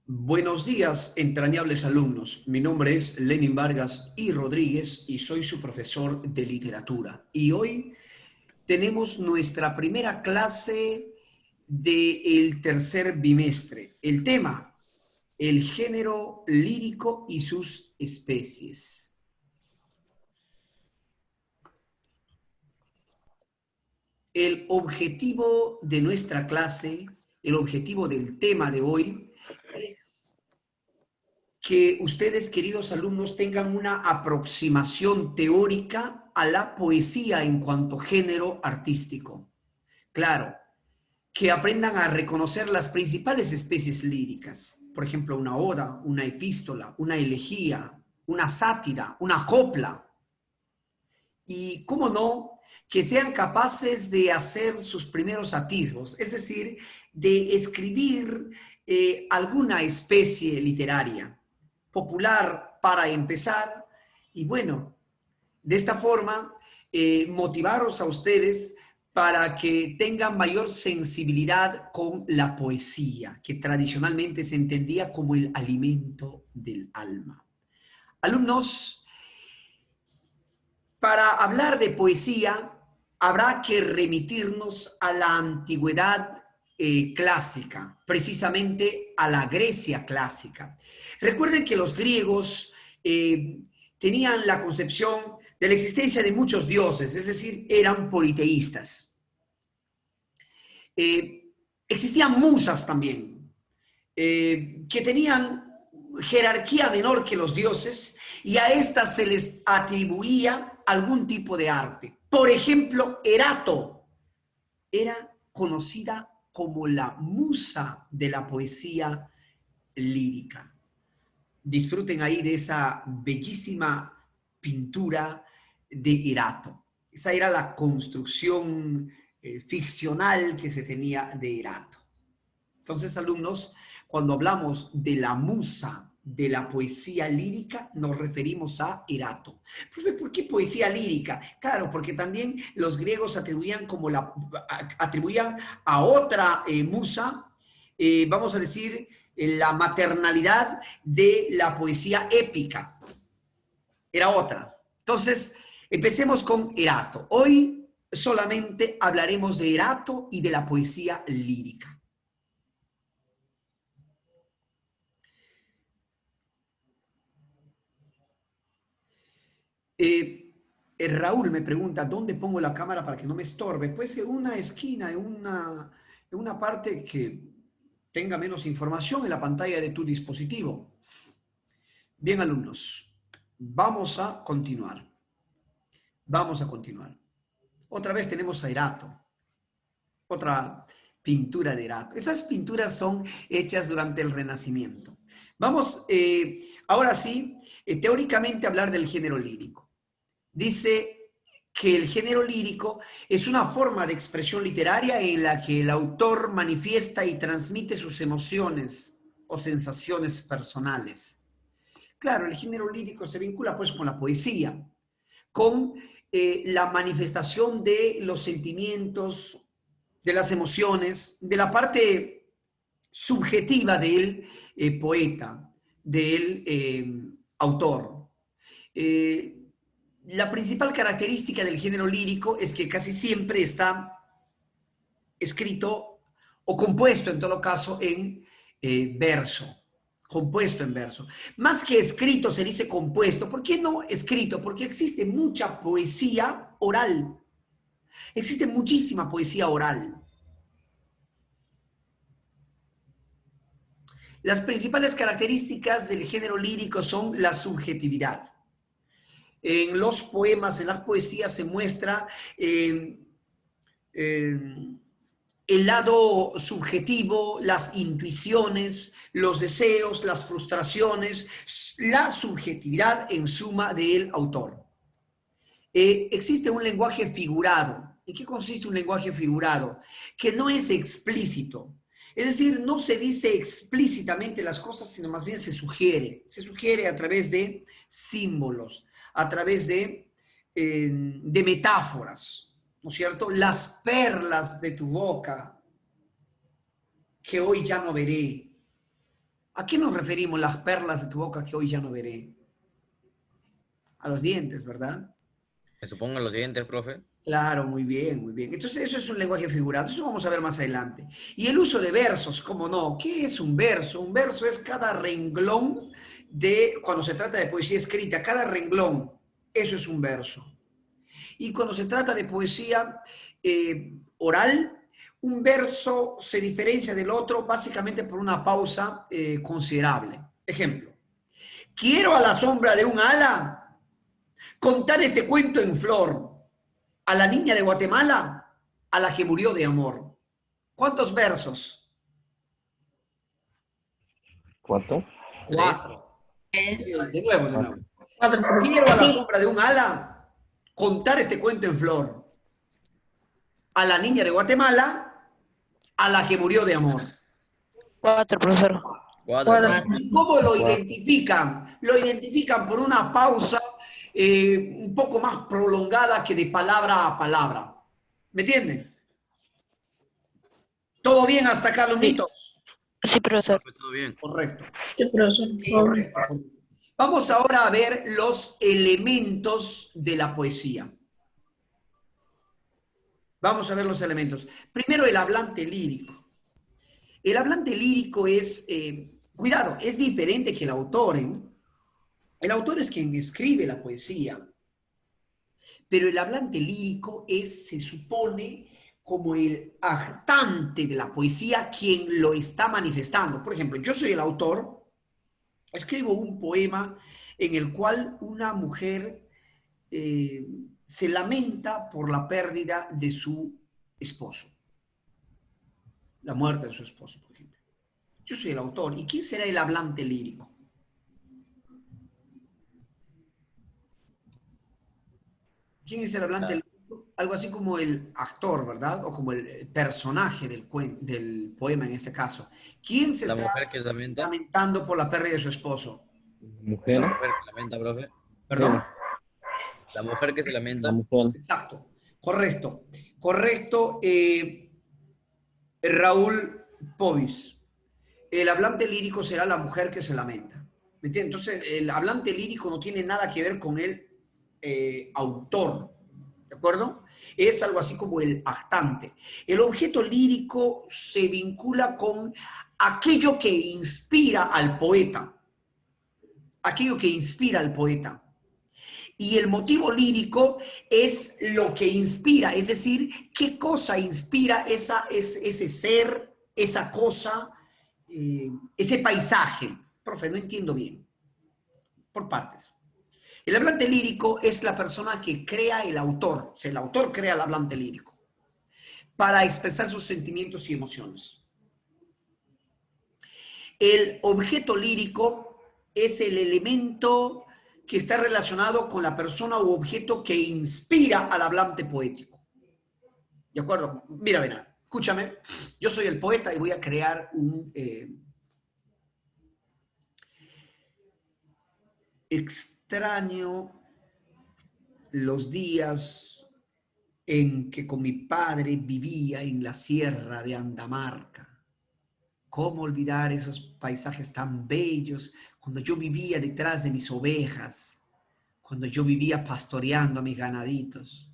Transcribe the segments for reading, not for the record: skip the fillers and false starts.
Buenos días, entrañables alumnos. Mi nombre es Lenin Vargas y Rodríguez y soy su profesor de literatura. Y hoy tenemos nuestra primera clase del tercer bimestre. El tema, el género lírico y sus especies. El objetivo de nuestra clase, el objetivo del tema de hoy es que ustedes, queridos alumnos, tengan una aproximación teórica a la poesía en cuanto género artístico. Claro, que aprendan a reconocer las principales especies líricas. Por ejemplo, una oda, una epístola, una elegía, una sátira, una copla. Y, cómo no, que sean capaces de hacer sus primeros atisbos, es decir, de escribir alguna especie literaria popular para empezar. Y bueno, de esta forma, motivaros a ustedes para que tengan mayor sensibilidad con la poesía, que tradicionalmente se entendía como el alimento del alma. Alumnos, para hablar de poesía, habrá que remitirnos a la antigüedad clásica, precisamente a la Grecia clásica. Recuerden que los griegos tenían la concepción de la existencia de muchos dioses, es decir, eran politeístas. Existían musas también, que tenían jerarquía menor que los dioses y a estas se les atribuía algún tipo de arte. Por ejemplo, Erato era conocida como la musa de la poesía lírica. Disfruten ahí de esa bellísima pintura de Erato. Esa era la construcción ficcional que se tenía de Erato. Entonces, alumnos, cuando hablamos de la musa de la poesía lírica, nos referimos a Erato. Profe, ¿por qué poesía lírica? Claro, porque también los griegos atribuían a otra musa, vamos a decir, la maternalidad de la poesía épica. Era otra. Entonces, empecemos con Erato. Hoy solamente hablaremos de Erato y de la poesía lírica. Raúl me pregunta, ¿dónde pongo la cámara para que no me estorbe? Pues en una esquina, en una parte que tenga menos información en la pantalla de tu dispositivo. Bien, alumnos, vamos a continuar. Vamos a continuar. Otra vez tenemos a Erato. Otra pintura de Erato. Esas pinturas son hechas durante el Renacimiento. Vamos, ahora sí, teóricamente a hablar del género lírico. Dice que el género lírico es una forma de expresión literaria en la que el autor manifiesta y transmite sus emociones o sensaciones personales. Claro, el género lírico se vincula pues con la poesía, con la manifestación de los sentimientos, de las emociones, de la parte subjetiva del poeta, del autor. La principal característica del género lírico es que casi siempre está escrito o compuesto, en todo caso, en verso. Compuesto en verso. Más que escrito se dice compuesto. ¿Por qué no escrito? Porque existe mucha poesía oral. Existe muchísima poesía oral. Las principales características del género lírico son la subjetividad. En los poemas, en las poesías se muestra el lado subjetivo, las intuiciones, los deseos, las frustraciones, la subjetividad en suma del autor. Existe un lenguaje figurado. ¿En qué consiste un lenguaje figurado? Que no es explícito. Es decir, no se dice explícitamente las cosas, sino más bien se sugiere. Se sugiere a través de símbolos, a través de metáforas, ¿no es cierto? Las perlas de tu boca que hoy ya no veré. ¿A qué nos referimos las perlas de tu boca que hoy ya no veré? A los dientes, ¿verdad? Me supongo los siguientes, profe. Claro, muy bien, muy bien. Entonces eso es un lenguaje figurado, eso vamos a ver más adelante. Y el uso de versos, ¿cómo no? ¿Qué es un verso? Un verso es cada renglón de, cuando se trata de poesía escrita, cada renglón, eso es un verso. Y cuando se trata de poesía oral, un verso se diferencia del otro básicamente por una pausa considerable. Ejemplo, quiero a la sombra de un ala contar este cuento en flor a la niña de Guatemala, a la que murió de amor. ¿Cuántos versos? ¿Cuánto? 4. Es De nuevo, de nuevo. 4. cuatro. Quiero a la Sí, sombra de un ala contar este cuento en flor a la niña de Guatemala, a la que murió de amor. 4, profesor. 4, cuatro. profe. ¿Y cómo lo 4. identifican? Lo identifican por una pausa un poco más prolongada que de palabra a palabra. ¿Me entienden? ¿Todo bien hasta acá, los Sí, mitos? sí, profesor. Profe, todo bien. Correcto. Sí, profesor. Correcto. Vamos ahora a ver los elementos de la poesía. Vamos a ver los elementos. Primero, el hablante lírico. El hablante lírico es, cuidado, es diferente que el autor, ¿eh? El autor es quien escribe la poesía, pero el hablante lírico es, se supone, como el actante de la poesía quien lo está manifestando. Por ejemplo, yo soy el autor, escribo un poema en el cual una mujer se lamenta por la pérdida de su esposo, la muerte de su esposo, por ejemplo. Yo soy el autor. ¿Y quién será el hablante lírico? ¿Quién es el hablante La, lírico? Algo así como el actor, ¿verdad? O como el personaje del poema en este caso. ¿Quién se la está mujer que lamenta. lamentando por la pérdida de su esposo? Mujer. La mujer que lamenta, profe. ¿Perdón? La mujer que se La lamenta. mujer. Exacto. Correcto. Correcto. Raúl Povis. El hablante lírico será la mujer que se lamenta. ¿Me entiendes? Entonces, el hablante lírico no tiene nada que ver con el autor. ¿De acuerdo? Es algo así como el actante. El objeto lírico se vincula con aquello que inspira al poeta. Aquello que inspira al poeta. Y el motivo lírico es lo que inspira, es decir, qué cosa inspira ese ser, esa cosa, ese paisaje. Profe, no entiendo bien. Por partes. El hablante lírico es la persona que crea el autor, o sea, el autor crea el hablante lírico para expresar sus sentimientos y emociones. El objeto lírico es el elemento que está relacionado con la persona u objeto que inspira al hablante poético. ¿De acuerdo? Mira, verá, escúchame. Yo soy el poeta y voy a crear un extraño los días en que con mi padre vivía en la sierra de Andamarca. ¿Cómo olvidar esos paisajes tan bellos cuando yo vivía detrás de mis ovejas, cuando yo vivía pastoreando a mis ganaditos?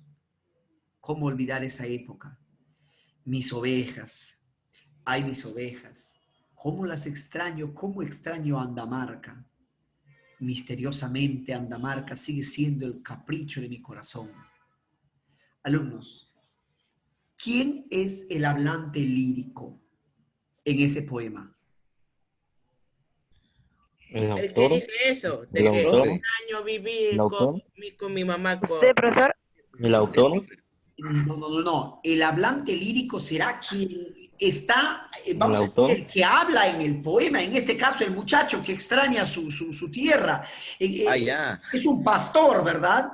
¿Cómo olvidar esa época? Mis ovejas, ay mis ovejas, ¿cómo las extraño? ¿Cómo extraño a Andamarca? Misteriosamente Andamarca sigue siendo el capricho de mi corazón. Alumnos, ¿quién es el hablante lírico en ese poema? El El que autor. dice eso, de El que autor. extraño El vivir autor. con mi mamá. ¿Usted, profesor? El autor. No, no, no, no. El hablante lírico será quien está, El vamos a decir, autor. el que habla en el poema, en este caso el muchacho que extraña su tierra. Ah, ya. Es un pastor, ¿verdad?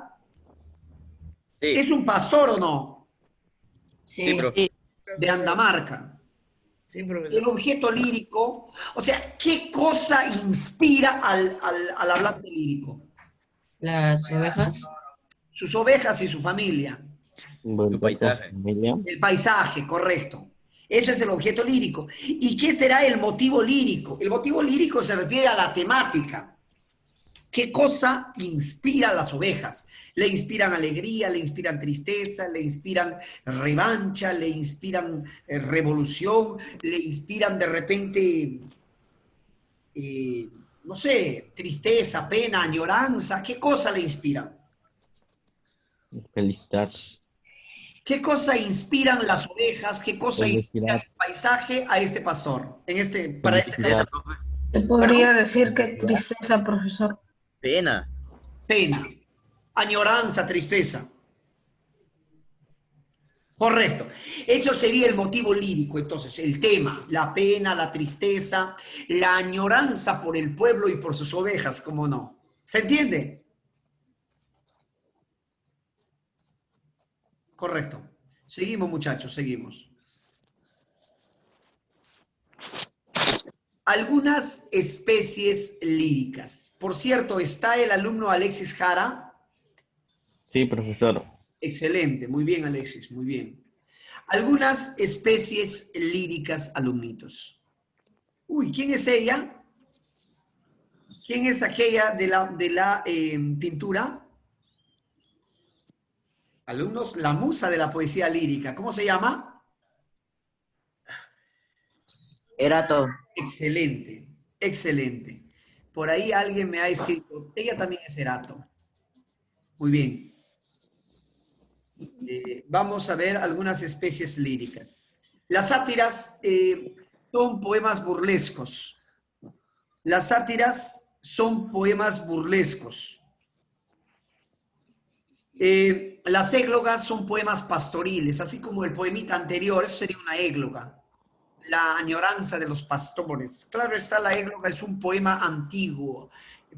Sí, ¿Es un pastor o no? sí, Sí, profe. Sí. De Andamarca. Sí, El profesor. objeto lírico, o sea, ¿qué cosa inspira al hablante lírico? las ovejas. Sus ovejas y su familia. Su Volver con paisaje. familia. El paisaje, correcto. Eso es el objeto lírico. ¿Y qué será el motivo lírico? El motivo lírico se refiere a la temática. ¿Qué cosa inspira a las ovejas? Le inspiran alegría, le inspiran tristeza, le inspiran revancha, le inspiran revolución, le inspiran de repente, no sé, tristeza, pena, añoranza. ¿Qué cosa le inspiran? Felicidad. ¿Qué cosa inspiran las ovejas? ¿Qué cosa inspira Felicidad. el paisaje a este pastor? Para este caso, Felicidad. Profe. Se podría decir que tristeza, profesor. Pena. pena, añoranza, tristeza. Correcto. Eso sería el motivo lírico, entonces, el tema, la pena, la tristeza, la añoranza por el pueblo y por sus ovejas, ¿cómo no? ¿Se entiende? Correcto. Seguimos, muchachos, seguimos. Algunas especies líricas. Por cierto, ¿está el alumno Alexis Jara? Sí, profesor. Excelente, muy bien, Alexis, muy bien. Algunas especies líricas, alumnitos. Uy, ¿quién es ella? ¿Quién es aquella de la pintura? Alumnos, la musa de la poesía lírica. ¿Cómo se llama? Erato. Excelente, excelente. Por ahí alguien me ha escrito, ella también es Erato. Muy bien. Vamos a ver algunas especies líricas. Las sátiras son poemas burlescos. Las sátiras son poemas burlescos. Las églogas son poemas pastoriles, así como el poemita anterior, eso sería una égloga. La añoranza de los pastores. Claro está, la égloga es un poema antiguo,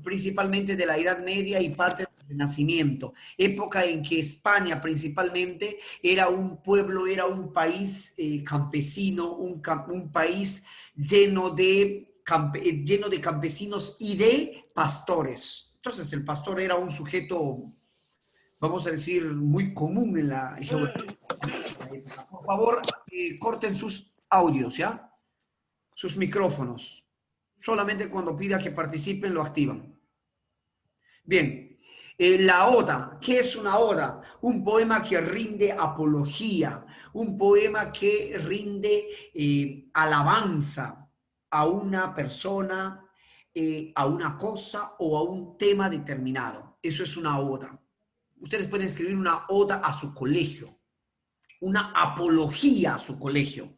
principalmente de la Edad Media y parte del Renacimiento, época en que España principalmente era un pueblo, era un país campesino, un país lleno de campesinos y de pastores. Entonces el pastor era un sujeto, vamos a decir, muy común en la geografía. Por favor, corten sus audios, ¿ya? Sus micrófonos. Solamente cuando pida que participen lo activan. Bien, la oda. ¿Qué es una oda? Un poema que rinde apología, un poema que rinde alabanza a una persona, a una cosa o a un tema determinado. Eso es una oda. Ustedes pueden escribir una oda a su colegio, una apología a su colegio.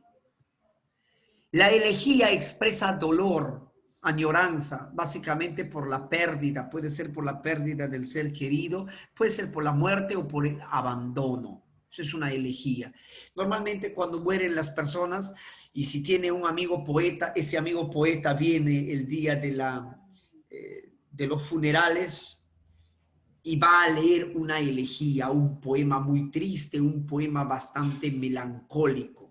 La elegía expresa dolor, añoranza, básicamente por la pérdida. Puede ser por la pérdida del ser querido, puede ser por la muerte o por el abandono. Eso es una elegía. Normalmente cuando mueren las personas y si tiene un amigo poeta, ese amigo poeta viene el día de los funerales y va a leer una elegía, un poema muy triste, un poema bastante melancólico.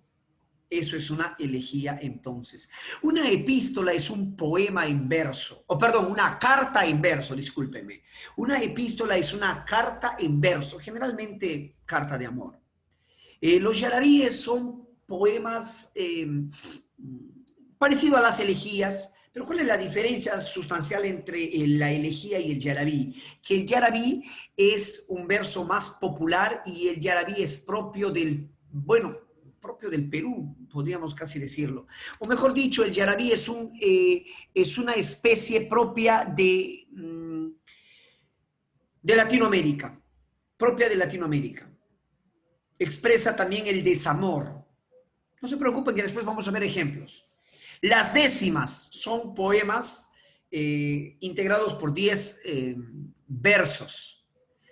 Eso es una elegía entonces. Una epístola es un poema en verso, o perdón, una carta en verso, discúlpeme. Una epístola es una carta en verso, generalmente carta de amor. Los yarabíes son poemas parecidos a las elegías, pero ¿cuál es la diferencia sustancial entre la elegía y el yarabí? Que el yarabí es un verso más popular y el yarabí es propio del, bueno, propio del Perú, podríamos casi decirlo. O mejor dicho, el yarabí es una especie propia de Latinoamérica, propia de Latinoamérica. Expresa también el desamor. No se preocupen que después vamos a ver ejemplos. Las décimas son poemas integrados por 10 versos.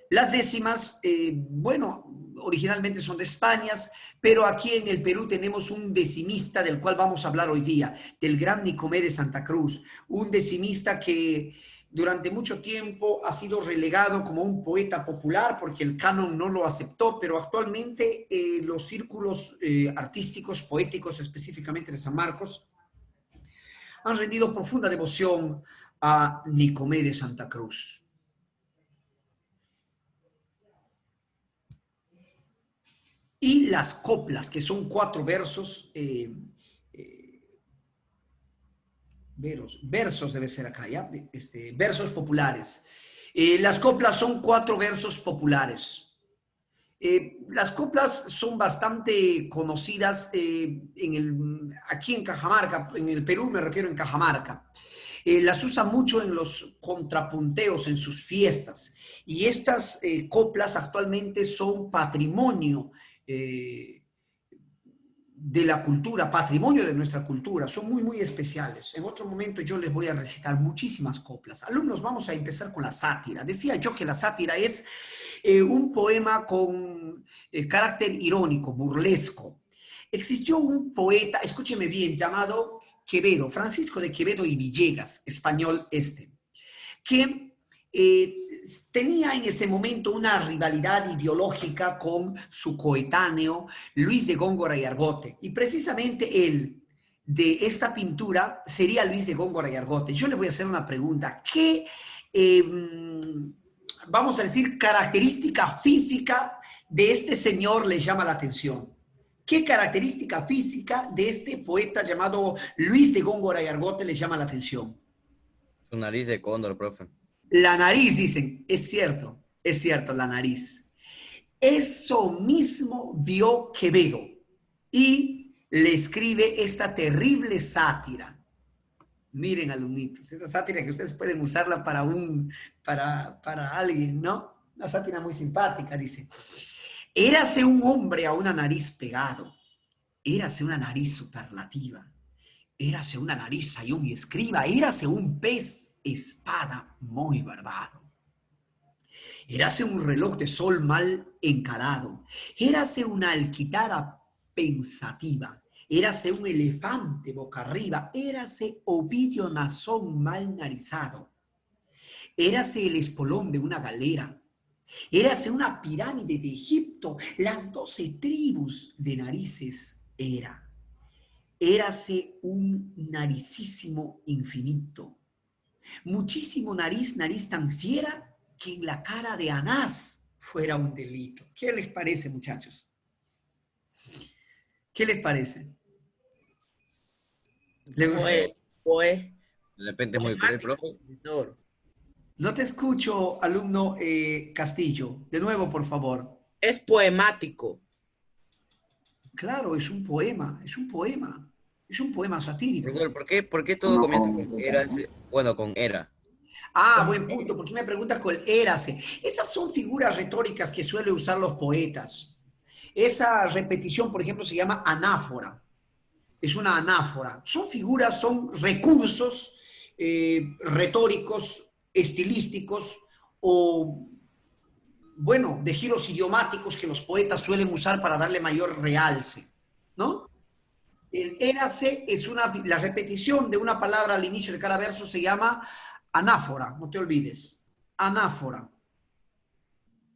Las décimas, bueno, originalmente son de España, pero aquí en el Perú tenemos un decimista del cual vamos a hablar hoy día, del gran Nicomé de Santa Cruz, un decimista que durante mucho tiempo ha sido relegado como un poeta popular porque el canon no lo aceptó, pero actualmente los círculos artísticos, poéticos, específicamente de San Marcos, han rendido profunda devoción a Nicomé de Santa Cruz. y las coplas, que son 4 versos, versos debe ser acá, ¿ya? Versos populares. Las coplas son 4 versos populares. Las coplas son bastante conocidas aquí en Cajamarca, en el Perú me refiero en Cajamarca. Las usan mucho en los contrapunteos, en sus fiestas. Y estas coplas actualmente son patrimonio de la cultura, patrimonio de nuestra cultura. Son muy, muy especiales. En otro momento yo les voy a recitar muchísimas coplas. Alumnos, vamos a empezar con la sátira. Decía yo que la sátira es un poema con carácter irónico, burlesco. Existió un poeta, escúcheme bien, llamado Quevedo, Francisco de Quevedo y Villegas, español que tenía en ese momento una rivalidad ideológica con su coetáneo Luis de Góngora y Argote. Y precisamente él, de esta pintura, sería Luis de Góngora y Argote. Yo le voy a hacer una pregunta. ¿Qué, vamos a decir, característica física de este señor le llama la atención? ¿Qué característica física de este poeta llamado Luis de Góngora y Argote le llama la atención? Su nariz de cóndor, profe. La nariz, dicen. Es cierto, la nariz. Eso mismo vio Quevedo y le escribe esta terrible sátira. Miren, alumnitos, esta sátira que ustedes pueden usarla para alguien, ¿no? Una sátira muy simpática, dice. Érase un hombre a una nariz pegado, érase una nariz superlativa, érase una nariz sayón y escriba, érase un pez espada muy barbado. Érase un reloj de sol mal encarado, érase una alquitara pensativa, érase un elefante boca arriba, érase Ovidio Nazón mal narizado, érase el espolón de una galera, érase una pirámide de Egipto, las 12 tribus de narices era. Érase un naricísimo infinito. Muchísimo nariz, nariz tan fiera que en la cara de Anás fuera un delito. ¿Qué les parece, muchachos? ¿Qué les parece? ¿Le gustó? Pues, De repente es muy cruel, profe. profesor. No te escucho, alumno Castillo. De nuevo, por favor. Es poemático. Claro, es un poema, es un poema. Es un poema satírico. Profesor, por qué todo comienza con era? Bueno, con era. Ah, buen punto. ¿Por qué me preguntas con el érase? Esas son figuras retóricas que suelen usar los poetas. Esa repetición, por ejemplo, se llama anáfora. Es una anáfora. Son figuras, son recursos retóricos, estilísticos o, bueno, de giros idiomáticos que los poetas suelen usar para darle mayor realce, ¿no? El érase es la repetición de una palabra al inicio de cada verso se llama anáfora, no te olvides. Anáfora.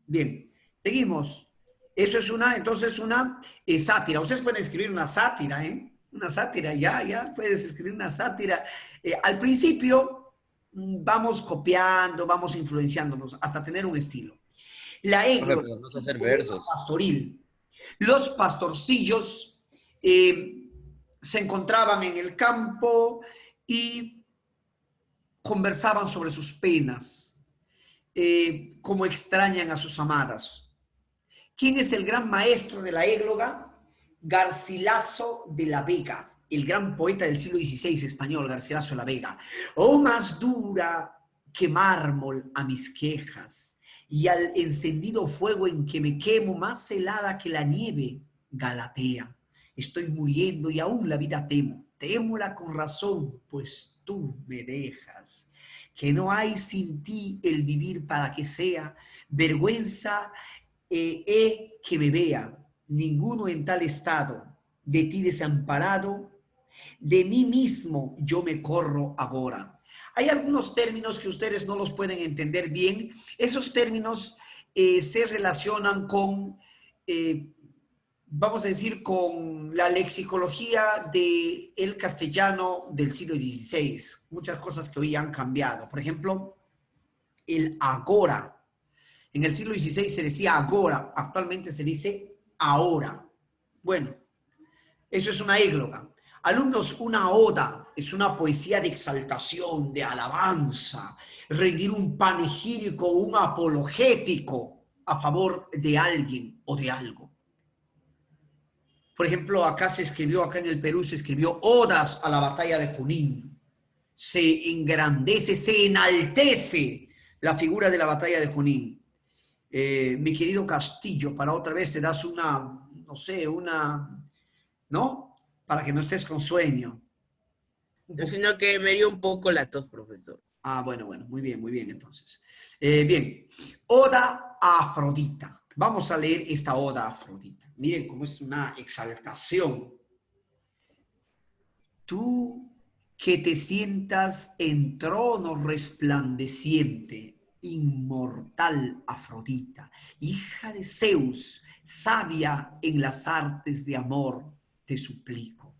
Bien, seguimos. Eso es entonces una sátira. Ustedes pueden escribir una sátira, ¿eh? Una sátira, ya puedes escribir una sátira. Al principio vamos copiando, vamos influenciándonos hasta tener un estilo. La égloga, Profe, pero no sé hacer versos. pastoril. Los pastorcillos se encontraban en el campo y conversaban sobre sus penas, cómo extrañan a sus amadas. ¿Quién es el gran maestro de la égloga? Garcilaso de la Vega, el gran poeta del siglo XVI español, Garcilaso de la Vega. Oh, más dura que mármol a mis quejas, y al encendido fuego en que me quemo, más helada que la nieve, Galatea. Estoy muriendo y aún la vida temo. Témola con razón, pues tú me dejas. Que no hay sin ti el vivir para que sea vergüenza que me vea. Ninguno en tal estado, de ti desamparado, de mí mismo yo me corro ahora. Hay algunos términos que ustedes no los pueden entender bien. Esos términos se relacionan con, vamos a decir, con la lexicología del castellano del siglo XVI. Muchas cosas que hoy han cambiado. Por ejemplo, el agora. En el siglo XVI se decía agora, actualmente se dice ahora. Bueno, eso es una égloga. Alumnos, una oda es una poesía de exaltación, de alabanza, rendir un panegírico, un apologético a favor de alguien o de algo. Por ejemplo, acá en el Perú se escribió odas a la batalla de Junín. Se engrandece, se enaltece la figura de la batalla de Junín. Mi querido Castillo, para otra vez te das una, no sé, ¿no? Para que no estés con sueño. Sino que me dio un poco la tos, profesor. Ah, bueno, muy bien, entonces. Bien, Oda a Afrodita. Vamos a leer esta Oda a Afrodita. Miren cómo es una exaltación. Tú que te sientas en trono resplandeciente, inmortal Afrodita, hija de Zeus, sabia en las artes de amor, te suplico.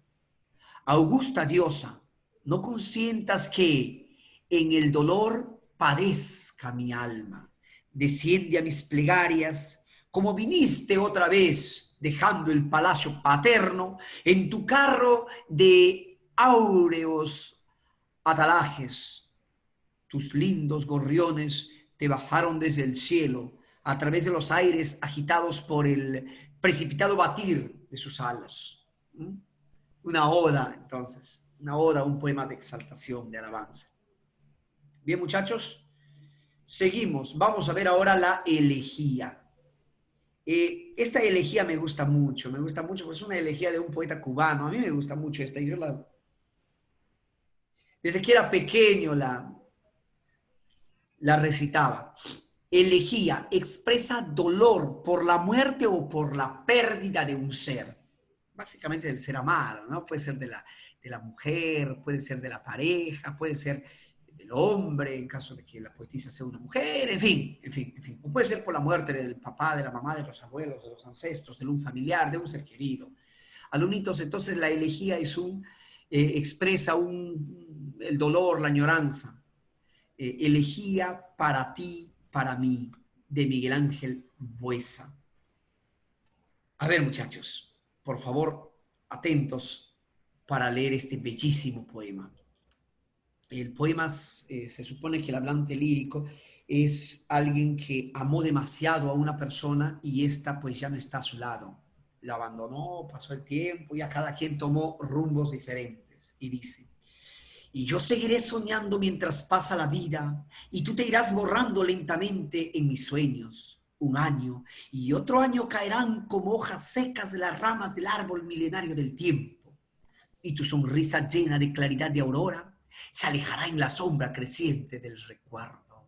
Augusta diosa, no consientas que en el dolor padezca mi alma. Desciende a mis plegarias, como viniste otra vez, dejando el palacio paterno, en tu carro de áureos atalajes. Tus lindos gorriones te bajaron desde el cielo, a través de los aires agitados por el precipitado batir de sus alas. Una oda, entonces, una oda, un poema de exaltación, de alabanza. Bien, muchachos, seguimos. Vamos a ver ahora la elegía. Esta elegía me gusta mucho porque es una elegía de un poeta cubano. A mí me gusta mucho esta. Desde que era pequeño la recitaba. Elegía expresa dolor por la muerte o por la pérdida de un ser. Básicamente del ser amado, ¿no? Puede ser de la mujer, puede ser de la pareja, puede ser del hombre, en caso de que la poetisa sea una mujer, en fin. O puede ser por la muerte del papá, de la mamá, de los abuelos, de los ancestros, de un familiar, de un ser querido. Alumnitos, entonces la elegía es expresa el dolor, la añoranza. Elegía para ti, para mí, de Miguel Ángel Buesa. A ver, muchachos, por favor, atentos para leer este bellísimo poema. El poema se supone que el hablante lírico es alguien que amó demasiado a una persona y esta pues ya no está a su lado. La abandonó, pasó el tiempo y a cada quien tomó rumbos diferentes. Y dice, y yo seguiré soñando mientras pasa la vida y tú te irás borrando lentamente en mis sueños. Un año y otro año caerán como hojas secas de las ramas del árbol milenario del tiempo. Y tu sonrisa llena de claridad de aurora se alejará en la sombra creciente del recuerdo.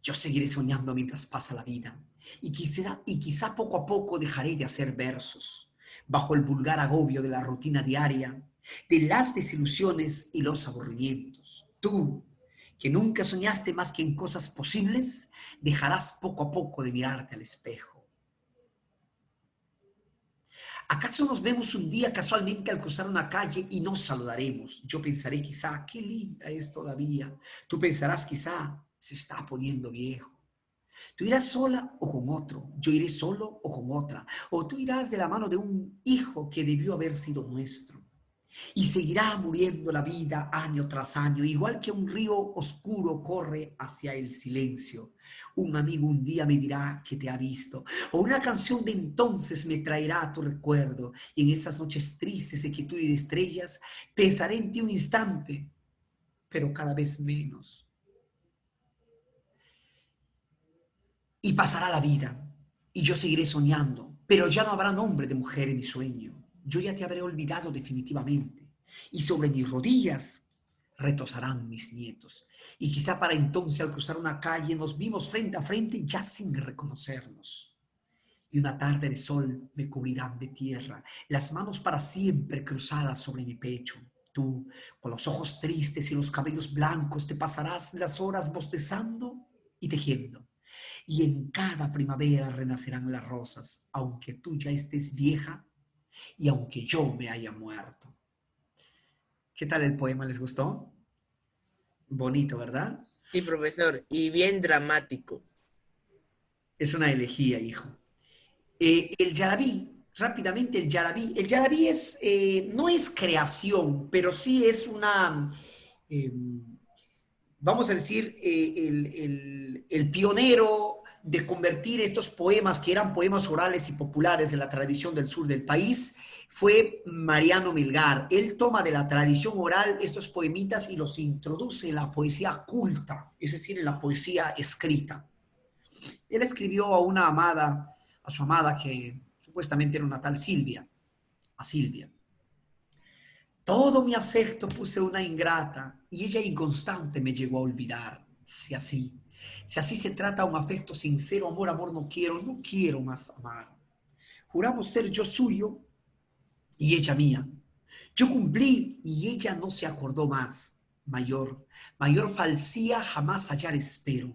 Yo seguiré soñando mientras pasa la vida y quizá poco a poco dejaré de hacer versos bajo el vulgar agobio de la rutina diaria, de las desilusiones y los aburrimientos. Tú, que nunca soñaste más que en cosas posibles, dejarás poco a poco de mirarte al espejo. ¿Acaso nos vemos un día casualmente al cruzar una calle y nos saludaremos? Yo pensaré quizá, qué linda es todavía. Tú pensarás quizá, se está poniendo viejo. Tú irás sola o con otro, yo iré solo o con otra, o tú irás de la mano de un hijo que debió haber sido nuestro. Y seguirá muriendo la vida año tras año, igual que un río oscuro corre hacia el silencio. Un amigo un día me dirá que te ha visto, o una canción de entonces me traerá a tu recuerdo, y en esas noches tristes de quietud y de estrellas, pensaré en ti un instante, pero cada vez menos. Y pasará la vida, y yo seguiré soñando, pero ya no habrá nombre de mujer en mi sueño. Yo ya te habré olvidado definitivamente, y sobre mis rodillas retosarán mis nietos. Y quizá para entonces al cruzar una calle nos vimos frente a frente ya sin reconocernos. Y una tarde de sol me cubrirán de tierra, las manos para siempre cruzadas sobre mi pecho. Tú, con los ojos tristes y los cabellos blancos, te pasarás las horas bostezando y tejiendo. Y en cada primavera renacerán las rosas, aunque tú ya estés vieja y aunque yo me haya muerto. ¿Qué tal el poema? ¿Les gustó? Bonito, ¿verdad? Sí, profesor, y bien dramático. Es una elegía, hijo. El yarabí, rápidamente el yarabí. El yarabí es, no es creación, pero sí es una, eh, vamos a decir, el pionero de convertir estos poemas, que eran poemas orales y populares de la tradición del sur del país, fue Mariano Melgar. Él toma de la tradición oral estos poemitas y los introduce en la poesía culta, es decir, en la poesía escrita. Él escribió a su amada que supuestamente era una tal Silvia, a Silvia. Todo mi afecto puse una ingrata y ella inconstante me llegó a olvidar. Si así se trata un afecto sincero, amor, amor no quiero más amar. Juramos ser yo suyo y ella mía. Yo cumplí y ella no se acordó más. Mayor falsía jamás hallar espero.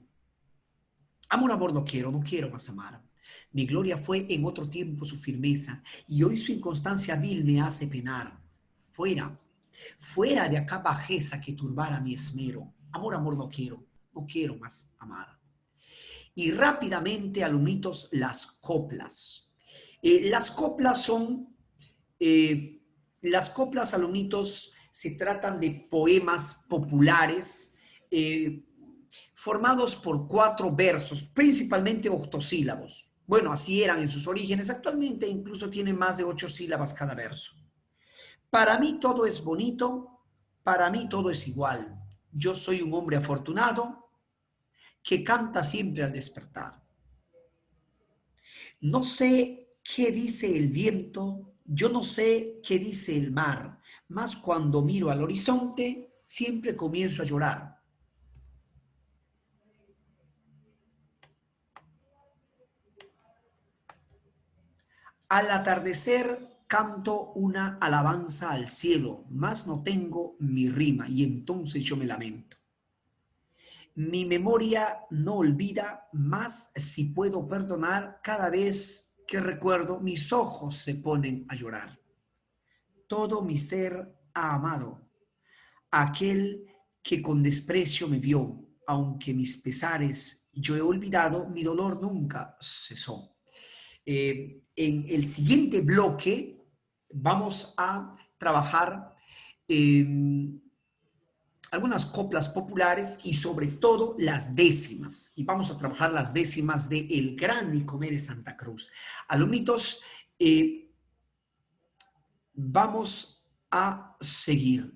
Amor, amor no quiero más amar. Mi gloria fue en otro tiempo su firmeza y hoy su inconstancia vil me hace penar. Fuera de acá bajeza que turbara mi esmero. Amor, amor no quiero más amar. Y rápidamente, alumnitos, las coplas. Las coplas son, las coplas, alumnitos, se tratan de poemas populares formados por 4 versos, principalmente octosílabos. Bueno, así eran en sus orígenes. Actualmente incluso tienen más de 8 sílabas cada verso. Para mí todo es bonito, para mí todo es igual. Yo soy un hombre afortunado que canta siempre al despertar. No sé qué dice el viento, yo no sé qué dice el mar, mas cuando miro al horizonte siempre comienzo a llorar. Al atardecer canto una alabanza al cielo, mas no tengo mi rima y entonces yo me lamento. Mi memoria no olvida, mas si puedo perdonar, cada vez que recuerdo mis ojos se ponen a llorar. Todo mi ser ha amado a aquel que con desprecio me vio, aunque mis pesares yo he olvidado, mi dolor nunca cesó. En el siguiente bloque vamos a trabajar algunas coplas populares y sobre todo las décimas. Y vamos a trabajar las décimas de El Gran Nicomé Santa Cruz. Alumnitos, vamos a seguir.